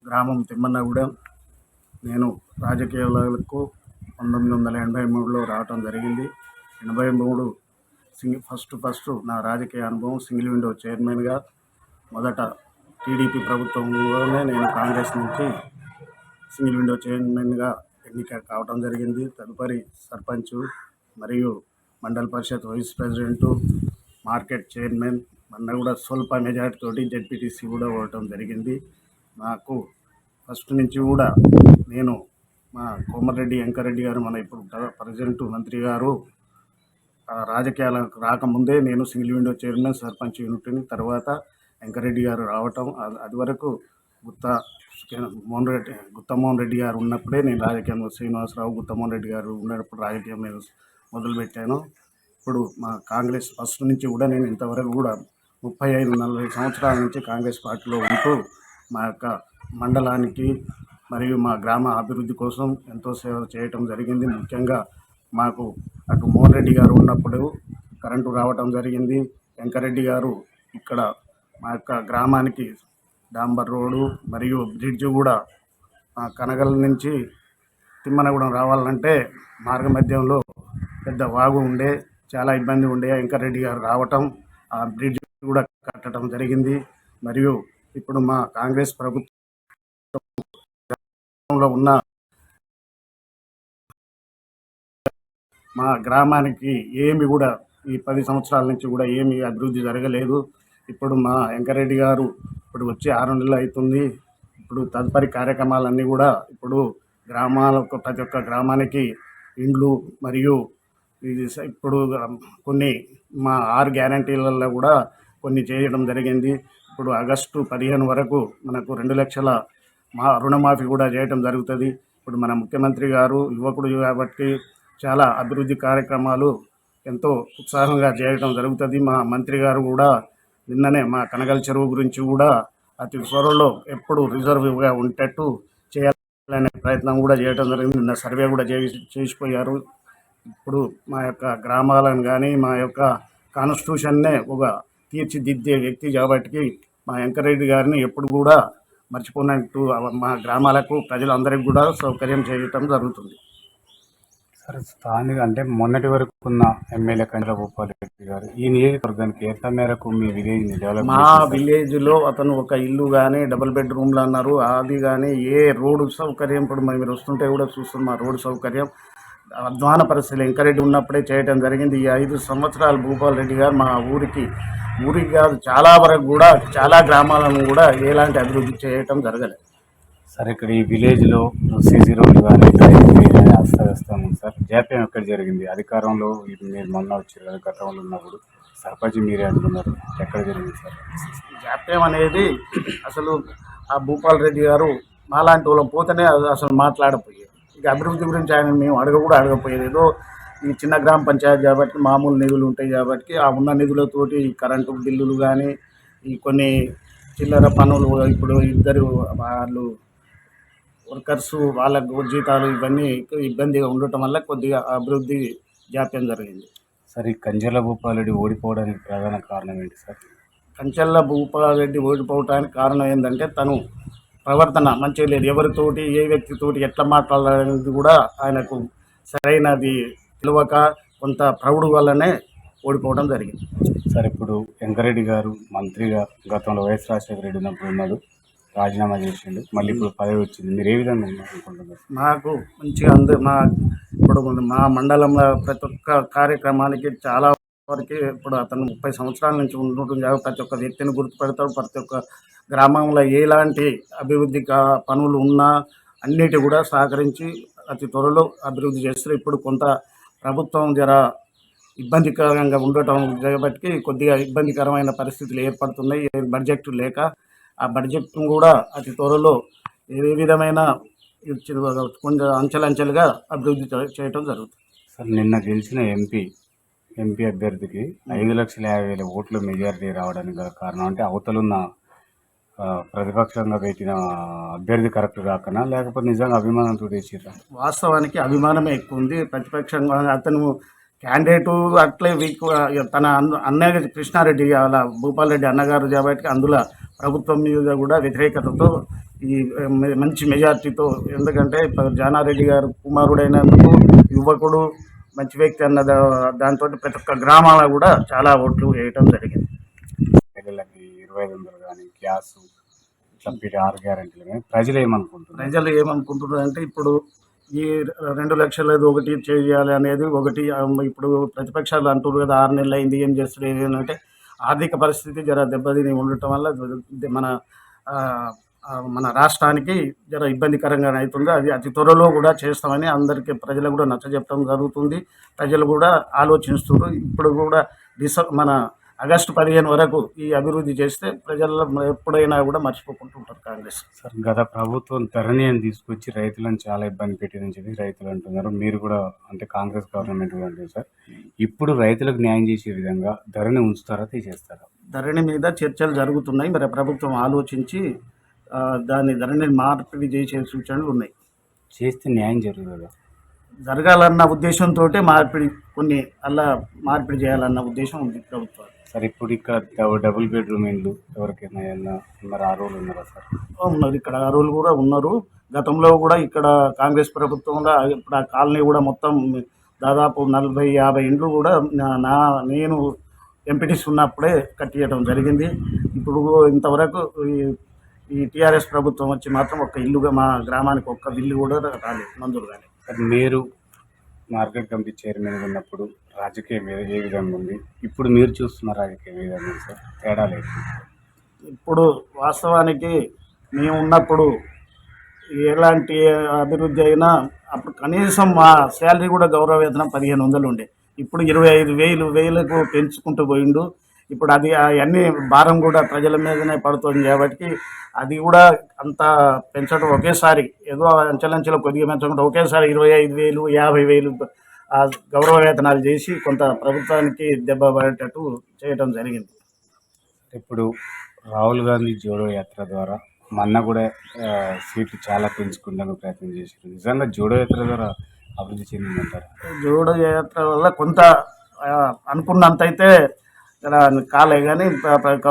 గ్రామం తిమ్మన్నగూడెం. నేను రాజకీయాలకు 1983లో రావటం జరిగింది. 83 ఫస్ట్ నా రాజకీయ అనుభవం సింగిల్ విండో చైర్మన్గా. మొదట టీడీపీ ప్రభుత్వంలోనే నేను కాంగ్రెస్ నుంచి సింగిల్ విండో చైర్మన్గా ఎన్నిక కావడం జరిగింది. తదుపరి సర్పంచ్ మరియు మండల పరిషత్ వైస్ ప్రెసిడెంటు, మార్కెట్ చైర్మన్, మొన్న కూడా స్వల్ప మెజార్టీ తోటి జెడ్పీటీసీ కూడా అవ్వటం జరిగింది. నాకు ఫస్ట్ నుంచి కూడా నేను మా కోమటిరెడ్డి వెంకరెడ్డి గారు, మన ఇప్పుడు ప్రజెంట్ మంత్రి గారు రాజకీయాలకు రాకముందే నేను సింగిల్ విండో చైర్మన్, సర్పంచ్ యూనిట్ని, తర్వాత వెంకరెడ్డి గారు రావటం, అది వరకు గుత్తమోహన్ రెడ్డి గారు ఉన్నప్పుడే నేను రాజకీయంలో, శ్రీనివాసరావు గుత్తమోహన్ రెడ్డి గారు ఉన్నప్పుడు రాజకీయం నేను మొదలుపెట్టాను. ఇప్పుడు మా కాంగ్రెస్ ఫస్ట్ నుంచి కూడా నేను ఇంతవరకు కూడా 35-40 సంవత్సరాల నుంచి కాంగ్రెస్ పార్టీలో ఉంటూ మా యొక్క మండలానికి మరియు మా గ్రామ అభివృద్ధి కోసం ఎంతో సేవ చేయటం జరిగింది. ముఖ్యంగా మాకు అటు మోహన్ రెడ్డి గారు ఉన్నప్పుడు కరెంటు రావటం జరిగింది. వెంకరెడ్డి గారు ఇక్కడ మా యొక్క గ్రామానికి డాంబర్ రోడ్డు మరియు బ్రిడ్జ్ కూడా కనగల్ నుంచి తిమ్మనగూడెం రావాలంటే మార్గ మధ్యంలో పెద్ద వాగు ఉండే, చాలా ఇబ్బంది ఉండే. వెంకరెడ్డి గారు రావటం, ఆ బ్రిడ్జ్ కూడా కట్టడం జరిగింది. మరియు ఇప్పుడు మా కాంగ్రెస్ ప్రభుత్వంలో ఉన్న మా గ్రామానికి ఏమి కూడా ఈ 10 సంవత్సరాల నుంచి కూడా ఏమి అభివృద్ధి జరగలేదు. ఇప్పుడు మా వెంకరెడ్డి గారు ఇప్పుడు వచ్చి 6 నెలలు అవుతుంది. ఇప్పుడు తదుపరి కార్యక్రమాలన్నీ కూడా ఇప్పుడు గ్రామాలకు, ప్రతి ఒక్క గ్రామానికి ఇండ్లు మరియు ఇప్పుడు కొన్ని మా 6 గ్యారంటీలలో కూడా కొన్ని చేయడం జరిగింది. ఇప్పుడు ఆగస్టు 15 వరకు మనకు 2 లక్షల రుణమాఫీ కూడా చేయడం జరుగుతుంది. ఇప్పుడు మన ముఖ్యమంత్రి గారు యువకుడు కాబట్టి చాలా అభివృద్ధి కార్యక్రమాలు ఎంతో ఉత్సాహంగా చేయడం జరుగుతుంది. మా మంత్రి గారు కూడా నిన్ననే మా కనగల్ చెరువు గురించి కూడా అతి త్వరలో ఎప్పుడు రిజర్వ్గా ఉండేటట్టు చేయాలనే ప్రయత్నం కూడా చేయడం జరిగింది. నిన్న సర్వే కూడా చేసిపోయారు. ఇప్పుడు మా యొక్క గ్రామాలను కానీ మా యొక్క కాన్స్టిట్యూషన్నే ఒక తీర్చిదిద్దే వ్యక్తి కాబట్టి మా వెంకరెడ్డి గారిని ఎప్పుడు కూడా మర్చిపోయినట్టు మా గ్రామాలకు ప్రజలందరికీ కూడా సౌకర్యం చేయటం జరుగుతుంది. సరే, స్థానిక అంటే మొన్నటి వరకు ఉన్న ఎమ్మెల్యే కంచెల భూపాలరెడ్డి గారు ఈ నియోజకవర్గానికి ఎంత మేరకు మీ విలేజ్ని డెవలప్? మా విలేజ్లో అతను ఒక ఇల్లు కానీ, డబుల్ బెడ్రూమ్లు అన్నారు, అది కానీ ఏ రోడ్డు సౌకర్యం, ఇప్పుడు మీరు వస్తుంటే కూడా చూస్తున్నాం రోడ్డు సౌకర్యం అధ్వాన పరిస్థితులు వెంకరెడ్డి ఉన్నప్పుడే చేయడం జరిగింది. ఈ 5 సంవత్సరాలు భూపాలరెడ్డి గారు మా ఊరికి కాదు, చాలా వరకు కూడా చాలా గ్రామాలను కూడా ఎలాంటి అభివృద్ధి చేయటం జరగలేదు. సార్, ఇక్కడ ఈ విలేజ్లో సీసీ రోడ్లు కానీ అస్తవ్యస్తం సార్, జాప్యం ఎక్కడ జరిగింది? అధికారంలో మీరు మొన్న వచ్చారు కదా, గతంలో ఉన్నప్పుడు సర్పంచ్ మీరే అంటున్నారు, ఎక్కడ జరిగింది సార్ జాప్యం అనేది? అసలు ఆ భూపాలరెడ్డి గారు మాలాంటి వాళ్ళం పోతేనే అసలు మాట్లాడపోయేది. ఇక అభివృద్ధి గురించి ఆయన మేము అడగపోయేది. ఏదో ఈ చిన్న గ్రామ పంచాయతీ కాబట్టి మామూలు నిధులు ఉంటాయి కాబట్టి ఆ ఉన్న నిధులతోటి కరెంటు బిల్లులు కానీ, ఈ కొన్ని చిల్లర పనులు, ఇప్పుడు ఇద్దరు వాళ్ళు వర్కర్స్ వాళ్ళకు జీతాలు ఇవన్నీ ఇబ్బందిగా ఉండటం వల్ల కొద్దిగా అభివృద్ధి జాప్యం జరిగింది. సార్, ఈ కంచెల భూపాలరెడ్డి ఓడిపోవడానికి ప్రధాన కారణం ఏంటి సార్? కంచెల భూపాలరెడ్డి ఓడిపోవడానికి కారణం ఏంటంటే తను ప్రవర్తన మంచిగా లేదు. ఎవరితోటి ఏ వ్యక్తితోటి ఎట్లా మాట్లాడాలనేది కూడా ఆయనకు సరైనది తెలియక కొంత ప్రౌఢ వల్లనే ఓడిపోవడం జరిగింది. సార్, ఇప్పుడు వెంకరెడ్డి గారు మంత్రిగా గతంలో వైఎస్ రాజశేఖర రెడ్డి ఉన్నప్పుడు ఉన్నాడు, రాజీనామా చేసిండు, మళ్ళీ ఇప్పుడు పదవి వచ్చింది. మీరు ఏ విధంగా అనుకుంటున్నారు? నాకు మంచిగా ఇప్పుడు మా మండలంలో ప్రతి ఒక్క కార్యక్రమానికి చాలా వరకు ఇప్పుడు అతను 30 సంవత్సరాల నుంచి ఉంటుంది. ప్రతి ఒక్క వ్యక్తిని గుర్తుపెడతాడు. ప్రతి ఒక్క గ్రామంలో ఎలాంటి అభివృద్ధి పనులు ఉన్నా అన్నిటి కూడా సహకరించి అతి త్వరలో అభివృద్ధి చేస్తారు. ఇప్పుడు కొంత ప్రభుత్వం ఇబ్బందికరంగా ఉండటం కాబట్టి కొద్దిగా ఇబ్బందికరమైన పరిస్థితులు ఏర్పడుతున్నాయి బడ్జెట్ లేక. ఆ బడ్జెట్ను కూడా అతి త్వరలో ఏ విధమైన కొంచెం అంచెలంచెలుగా అభివృద్ధి చేయటం జరుగుతుంది. సార్, నిన్న గెలిచిన ఎంపీ అభ్యర్థికి 5,50,000 ఓట్ల మెజారిటీ రావడానికి గల కారణం అంటే అవతలున్న ప్రతిపక్షంగా పెట్టిన అభ్యర్థి కరెక్ట్ కాకనా, లేకపోతే నిజంగా అభిమానంతో చేసిరా? వాస్తవానికి అభిమానమే ఎక్కువ ఉంది. ప్రతిపక్షంగా అతను క్యాండిడేటు అట్లే తన అన్నయ్య కృష్ణారెడ్డి అలా భూపాలరెడ్డి అన్నగారు కాబట్టి అందులో ప్రభుత్వం మీద కూడా వ్యతిరేకతతో ఈ మంచి మెజార్టీతో, ఎందుకంటే ఇప్పుడు జానారెడ్డి గారు కుమారుడైనందుకు యువకుడు మంచి వ్యక్తి అన్న దాంతో ప్రతి ఒక్క గ్రామాల కూడా చాలా ఓట్లు వేయటం జరిగింది. పిల్లలకి 2500 కానీ గ్యాస్ ఇట్లా 6 గ్యారెంటీలు కానీ ప్రజలు ఏమనుకుంటున్నారు? ప్రజలు ఏమనుకుంటున్నారు అంటే ఇప్పుడు ఈ 2 లక్షలది ఒకటి చేయాలి అనేది ఒకటి. ఇప్పుడు ప్రతిపక్షాలు అంటున్నారు కదా 6 నెలలు అయింది ఏం చేస్తారు అంటే ఆర్థిక పరిస్థితి జర దెబ్బతిని ఉండటం వల్ల మన ఆ, మన రాష్ట్రానికి జర ఇబ్బందికరంగా అవుతుంది. అది అతి త్వరలో కూడా చేస్తామని అందరికీ ప్రజలకు కూడా నచ్చజెప్పడం జరుగుతుంది. ప్రజలు కూడా ఆలోచిస్తున్నారు. ఇప్పుడు కూడా మన ఆగస్టు 15 వరకు ఈ అభివృద్ధి చేస్తే ప్రజల్లో ఎప్పుడైనా కూడా మర్చిపోకుంటుంటారు కాంగ్రెస్. సార్ గత ప్రభుత్వం ధరణి అని తీసుకొచ్చి రైతులను చాలా ఇబ్బంది పెట్టిందని చెప్పి రైతులు అంటున్నారు. మీరు కూడా అంటే కాంగ్రెస్ గవర్నమెంట్ కూడా అంటుంది సార్. ఇప్పుడు రైతులకు న్యాయం చేసే విధంగా ధరణి ఉంచుతారా తీసేస్తారా? ధరణి మీద చర్చలు జరుగుతున్నాయి. మరి ప్రభుత్వం ఆలోచించి దాన్ని ధరణిని మార్పిడి చేసే సూచనలు ఉన్నాయి. చేస్తే న్యాయం జరుగుతుందా? జరగాలన్న ఉద్దేశంతో మార్పిడి చేయాలన్న ఉద్దేశం ఉంది ప్రభుత్వం. సార్ ఇప్పుడు ఇక్కడ డబుల్ బెడ్రూమ్ ఇల్లు ఎవరికైనా మరి ఆ రోజులు ఉన్నారా సార్? ఉన్నారు, ఇక్కడ అరువులు కూడా ఉన్నారు. గతంలో కూడా ఇక్కడ కాంగ్రెస్ ప్రభుత్వంలో ఇప్పుడు ఆ కాలనీ కూడా మొత్తం దాదాపు 40-50 ఇండ్లు కూడా నేను ఎంపీటీసీ ఉన్నప్పుడే కట్టియడం జరిగింది. ఇప్పుడు ఇంతవరకు ఈ టీఆర్ఎస్ ప్రభుత్వం వచ్చి మాత్రం ఒక్క ఇల్లుగా మా గ్రామానికి ఒక్క ఇల్లు కూడా రాలేదు, మంజూరు కాలేదు. సార్ మీరు మార్కెట్ కమిటీ చైర్మన్ ఉన్నప్పుడు రాజకీయం ఏ విధంగా ఉంది, ఇప్పుడు మీరు చూస్తున్న రాజకీయం ఏ విధంగా ఉంది సార్? తేడా లేదు. ఇప్పుడు వాస్తవానికి మేము ఉన్నప్పుడు ఎలాంటి అభివృద్ధి అయినా అప్పుడు కనీసం మా శాలరీ కూడా గౌరవ వేతనం 1500 ఉండే. ఇప్పుడు 25,000 పెంచుకుంటూ పోయిండు. ఇప్పుడు అది అవన్నీ భారం కూడా ప్రజల మీదనే పడుతుంది కాబట్టి అది కూడా అంత పెంచడం ఒకేసారి ఏదో అంచెలంచెలో కొద్దిగా పెంచకుండా ఒకేసారి 25,000, 50,000 గౌరవ వేతనాలు చేసి కొంత ప్రభుత్వానికి దెబ్బ పడేటట్టు చేయడం జరిగింది. ఇప్పుడు రాహుల్ గాంధీ జోడో యాత్ర ద్వారా మొన్న కూడా సీట్లు చాలా పెంచుకుందానికి ప్రయత్నం చేశారు. నిజంగా జోడో యాత్ర ద్వారా అభివృద్ధి చెందిందంటారు? జోడో యాత్ర వల్ల కొంత అనుకున్నంత అయితే కాలే కానీ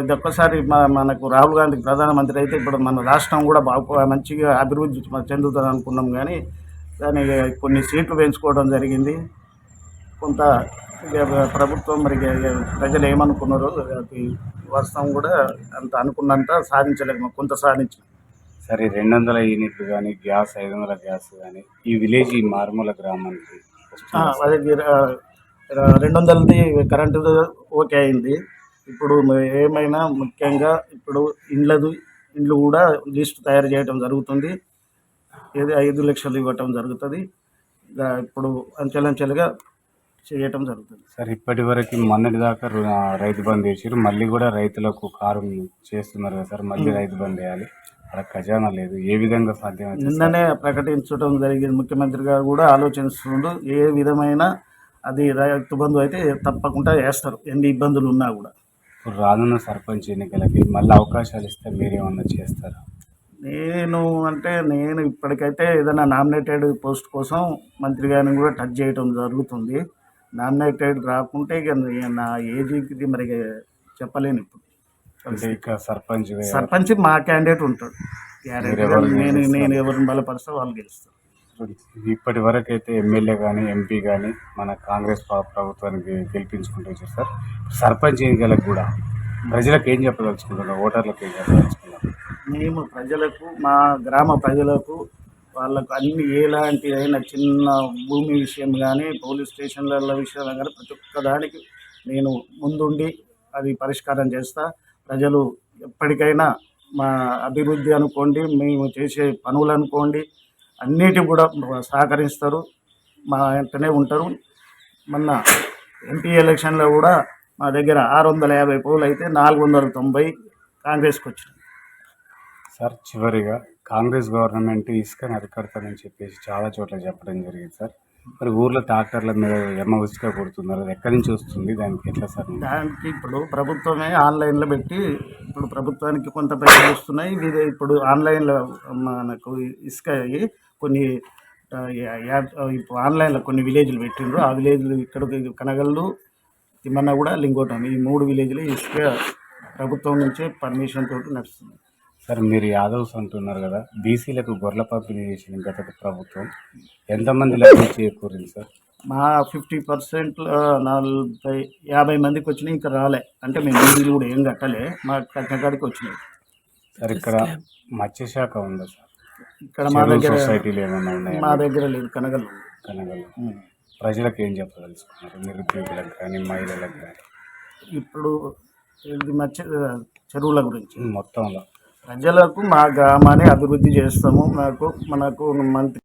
ఇది ఒక్కసారి మనకు రాహుల్ గాంధీ ప్రధానమంత్రి అయితే ఇప్పుడు మన రాష్ట్రం కూడా బాగా మంచిగా అభివృద్ధి చెందుతుంది అనుకున్నాం. కానీ దానికి కొన్ని సీట్లు పెంచుకోవడం జరిగింది. కొంత ప్రభుత్వం మరి ప్రజలు ఏమనుకున్నారో అది వాస్తవం కూడా అంత అనుకున్నంత సాధించలేము, కొంత సాధించాం. సరే 200 యూనిట్లు కానీ గ్యాస్ 500 గ్యాస్ కానీ ఈ విలేజ్ ఈ మారుమూల గ్రామానికి అదే 200ది కరెంటు ఓకే అయింది. ఇప్పుడు ఏమైనా ముఖ్యంగా ఇప్పుడు ఇండ్లు కూడా లిస్ట్ తయారు చేయడం జరుగుతుంది. 5 లక్షలు ఇవ్వటం జరుగుతుంది. ఇప్పుడు అంచెలంచెలుగా చేయటం జరుగుతుంది. సార్ ఇప్పటి వరకు మొన్నటి దాకా రైతు బంద్ చేసారు, మళ్ళీ కూడా రైతులకు కారు చేస్తున్నారు కదా సార్, మళ్ళీ రైతు బంద్ చేయాలి, అక్కడ ఖజానా లేదు, ఏ విధంగా సాధ్యమైంది? నిన్ననే ప్రకటించడం జరిగింది. ముఖ్యమంత్రి గారు కూడా ఆలోచిస్తుండ్రు ఏ విధమైన అది రైతు బంధు అయితే తప్పకుండా వేస్తారు ఎన్ని ఇబ్బందులు ఉన్నా కూడా. ఇప్పుడు రానున్న సర్పంచ్ ఎన్నికలకి మళ్ళీ అవకాశాలు ఇస్తే మీరేమన్నా చేస్తారా? నేను ఇప్పటికైతే ఏదైనా నామినేటెడ్ పోస్ట్ కోసం మంత్రి గారిని కూడా టచ్ చేయడం జరుగుతుంది. నామినేటెడ్ రాకుంటే ఇక నా ఏజీకి మరి చెప్పలేను. ఇప్పుడు అంటే ఇక సర్పంచ్ మా క్యాండిడేట్ ఉంటాడు గ్యారెంటీగా. నేను ఎవరిని బలపరిస్తే వాళ్ళు గెలుస్తారు. ఇప్పటి వరకు అయితే ఎమ్మెల్యే కానీ ఎంపీ కానీ మన కాంగ్రెస్ ప్రభుత్వానికి గెలిపించుకుంటూ వచ్చారు సార్. సర్పంచ్ ఎన్నికలకు కూడా ప్రజలకు ఏం చెప్పదలుచుకుంటున్నారు, ఓటర్లకు ఏం చెప్పదలుచుకున్నారు? మేము ప్రజలకు, మా గ్రామ ప్రజలకు, వాళ్ళకు అన్ని ఎలాంటి అయినా చిన్న భూమి విషయం కానీ పోలీస్ స్టేషన్ల విషయంలో కానీ ప్రతి ఒక్క దానికి నేను ముందుండి అది పరిష్కారం చేస్తా. ప్రజలు ఎప్పటికైనా మా అభివృద్ధి అనుకోండి, మేము చేసే పనులు అనుకోండి, అన్నిటికి కూడా సహకరిస్తారు, మా వెంటనే ఉంటారు. మొన్న ఎంపీ ఎలక్షన్లో కూడా మా దగ్గర 650 పోలు అయితే 490 కాంగ్రెస్కి వచ్చినాయి. సార్ చివరిగా కాంగ్రెస్ గవర్నమెంట్ ఇసుకని అరికడతానని చెప్పేసి చాలా చోట్ల చెప్పడం జరిగింది సార్. మరి ఊర్లో ట్రాక్టర్ల మీద ఇసుక కొడుతున్నారు, అది ఎక్కడి నుంచి వస్తుంది, దానికి ఎట్లా సార్? దానికి ఇప్పుడు ప్రభుత్వమే ఆన్లైన్లో పెట్టి ఇప్పుడు ప్రభుత్వానికి కొంత పైసలు వస్తున్నాయి. ఇప్పుడు ఆన్లైన్లో మనకు ఇసుక కొన్ని ఇప్పుడు ఆన్లైన్లో కొన్ని విలేజ్లు పెట్టిండ్రు. ఆ విలేజ్లు ఇక్కడ కనగల్లు, తిమ్మన్న కూడా, లింగోటం, ఈ 3 విలేజ్లు ఇసుక ప్రభుత్వం నుంచే పర్మిషన్ తోటి నడుస్తుంది. సార్ మీరు యాదవ్స్ అంటున్నారు కదా, బీసీలకు గొర్రెల పంపిణీ చేసిన గత ప్రభుత్వం ఎంతమంది లబ్ధి చేకూరింది సార్? మా 50% 50 మందికి వచ్చినాయి, ఇంకా రాలే. అంటే మేము డీడీలు కూడా ఏం కట్టలే, మా కట్టిన కాడికి వచ్చినాయి. సార్ ఇక్కడ మత్స్యశాఖ ఉందా సార్? ఇక్కడ మా దగ్గర సొసైటీలు ఏమైనా ఉన్నాయా? మా దగ్గర లేదు, కనగలు ఉంది. కనగలు. ప్రజలకు ఏం చెప్పదలుచుకున్నారు, నిరుద్యోగులకు కానీ మహిళలకు కానీ? ఇప్పుడు ఇది చెరువుల గురించి మొత్తంలో ప్రజలకు మా గ్రామాన్ని అభివృద్ధి చేస్తాము. మనకు మంత్రి